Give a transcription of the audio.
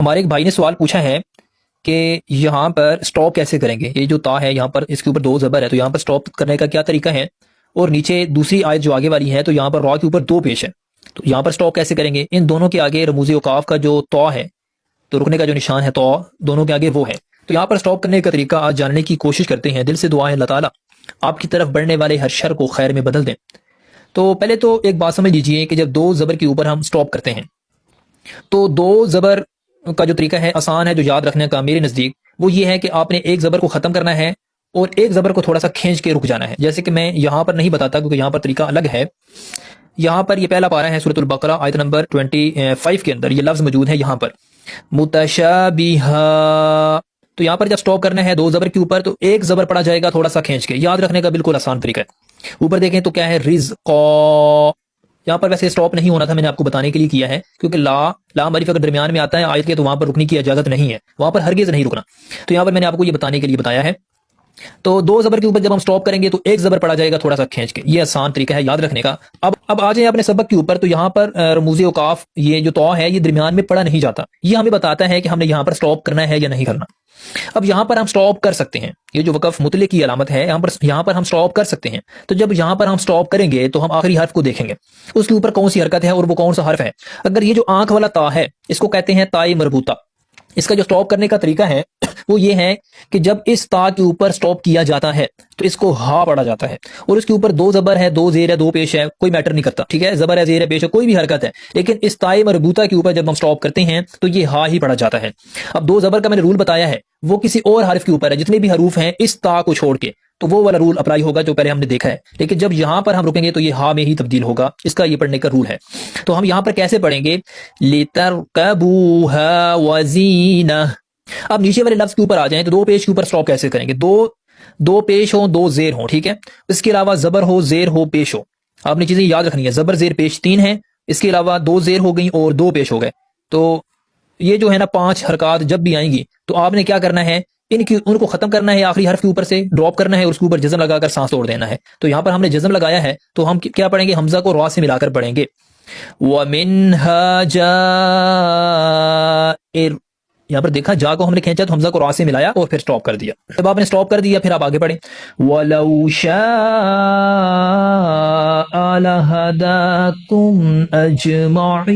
ہمارے ایک بھائی نے سوال پوچھا ہے کہ یہاں پر سٹاپ کیسے کریں گے، یہ جو تا ہے یہاں پر اس کے اوپر دو زبر ہے، تو یہاں پر سٹاپ کرنے کا کیا طریقہ ہے، اور نیچے دوسری آیت جو آگے والی ہے تو یہاں پر را کے اوپر دو پیش ہے، تو یہاں پر سٹاپ کیسے کریں گے؟ ان دونوں کے آگے رموز اوقاف کا جو تو ہے، تو رکنے کا جو نشان ہے تو دونوں کے آگے وہ ہے، تو یہاں پر سٹاپ کرنے کا طریقہ آج جاننے کی کوشش کرتے ہیں۔ دل سے دعا ہے اللہ تعالیٰ آپ کی طرف بڑھنے والے ہر شر کو خیر میں بدل دیں۔ تو پہلے تو ایک بات سمجھ لیجئے کہ جب دو زبر کے اوپر ہم سٹاپ کرتے ہیں تو دو زبر کا جو طریقہ ہے آسان ہے، جو یاد رکھنے کا میرے نزدیک وہ یہ ہے کہ آپ نے ایک زبر کو ختم کرنا ہے اور ایک زبر کو تھوڑا سا کھینچ کے رک جانا ہے، جیسے کہ میں یہاں پر نہیں بتاتا کیونکہ یہاں پر طریقہ الگ ہے۔ یہاں پر یہ پہلا پارہ ہے سورۃ البقرہ آیت نمبر 25 کے اندر یہ لفظ موجود ہے یہاں پر متشابہہ، تو یہاں پر جب سٹاپ کرنا ہے دو زبر کے اوپر تو ایک زبر پڑا جائے گا تھوڑا سا کھینچ کے، یاد رکھنے کا بالکل آسان طریقہ ہے۔ اوپر دیکھیں تو کیا ہے رزقا، یہاں پر ویسے سٹاپ نہیں ہونا تھا، میں نے آپ کو بتانے کے لیے کیا ہے کیونکہ لا معرف اگر درمیان میں آتا ہے آیت کے تو وہاں پر رکنے کی اجازت نہیں ہے، وہاں پر ہرگز نہیں رکنا، تو یہاں پر میں نے آپ کو یہ بتانے کے لیے بتایا ہے۔ تو دو زبر کے اوپر جب ہم سٹاپ کریں گے تو ایک زبر پڑا جائے گا تھوڑا سا کھینچ کے، یہ آسان طریقہ ہے یاد رکھنے کا۔ اب آ جائیں اپنے سبق کے اوپر، تو یہاں پر رموز اوقاف یہ جو تو ہے یہ درمیان میں پڑا نہیں جاتا، یہ ہمیں بتاتا ہے کہ ہم نے یہاں پر سٹاپ کرنا ہے یا نہیں کرنا۔ اب یہاں پر ہم سٹاپ کر سکتے ہیں، یہ جو وقف مطلق کی علامت ہے یہاں پر ہم سٹاپ کر سکتے ہیں، تو جب یہاں پر ہم سٹاپ کریں گے تو ہم آخری حرف کو دیکھیں گے اس کے اوپر کون سی حرکت ہے اور وہ کون سا حرف ہے۔ اگر یہ جو آنکھ والا تا ہے اس کو کہتے ہیں تائے مربوطہ، اس کا جو سٹاپ کرنے کا طریقہ ہے وہ یہ ہے کہ جب اس تا کے اوپر سٹاپ کیا جاتا ہے تو اس کو ہا پڑا جاتا ہے، اور اس کے اوپر دو زبر ہے، دو زیر ہے، دو پیش ہے، کوئی میٹر نہیں کرتا، ٹھیک ہے، زبر ہے، زیر ہے، پیش ہے، کوئی بھی حرکت ہے، لیکن اس تائے مربوطہ کے اوپر جب ہم سٹاپ کرتے ہیں تو یہ ہا ہی پڑا جاتا ہے۔ اب دو زبر کا میں نے رول بتایا ہے، وہ کسی اور حرف کے اوپر ہے، جتنے بھی حروف ہیں اس تا کو چھوڑ کے تو وہ والا رول اپلائی ہوگا جو پہلے ہم نے دیکھا ہے، لیکن جب یہاں پر ہم رکیں گے تو یہ ہا میں ہی تبدیل ہوگا، اس کا یہ پڑھنے کا رول ہے۔ تو ہم یہاں پر کیسے پڑھیں گے؟ لِتَرْكَبُوهَا وَزِينَةً۔ اب نیچے والے لفظ کے اوپر آ جائیں تو دو پیش کے اوپر سٹاپ کیسے کریں گے؟ دو پیش ہوں، دو زیر ہوں، ٹھیک ہے، اس کے علاوہ زبر ہو، زیر ہو، پیش ہو، آپ نے چیزیں یاد رکھنی ہے، زبر زیر پیش تین ہیں، اس کے علاوہ دو زیر ہو گئی اور دو پیش ہو گئے، تو یہ جو ہے نا 5 حرکات جب بھی آئیں گی تو آپ نے کیا کرنا ہے، ان کو ختم کرنا ہے، آخری حرف کے اوپر سے ڈراپ کرنا ہے اور اس کے اوپر جزم لگا کر سانس توڑ دینا ہے۔ تو یہاں پر ہم نے جزم لگایا ہے تو ہم کیا پڑھیں گے؟ حمزہ کو را سے ملا کر پڑھیں گے، وَمِنْهَا جَائِرٌ، یہاں پر دیکھا جا کو ہم نے کھینچا تو حمزہ کو را سے ملایا اور پھر سٹاپ کر دیا، جب آپ نے سٹاپ کر دیا پھر آپ آگے پڑھیں وَلَوْ شَاءَ لَهَدَاكُمْ أَجْمَعِينَ۔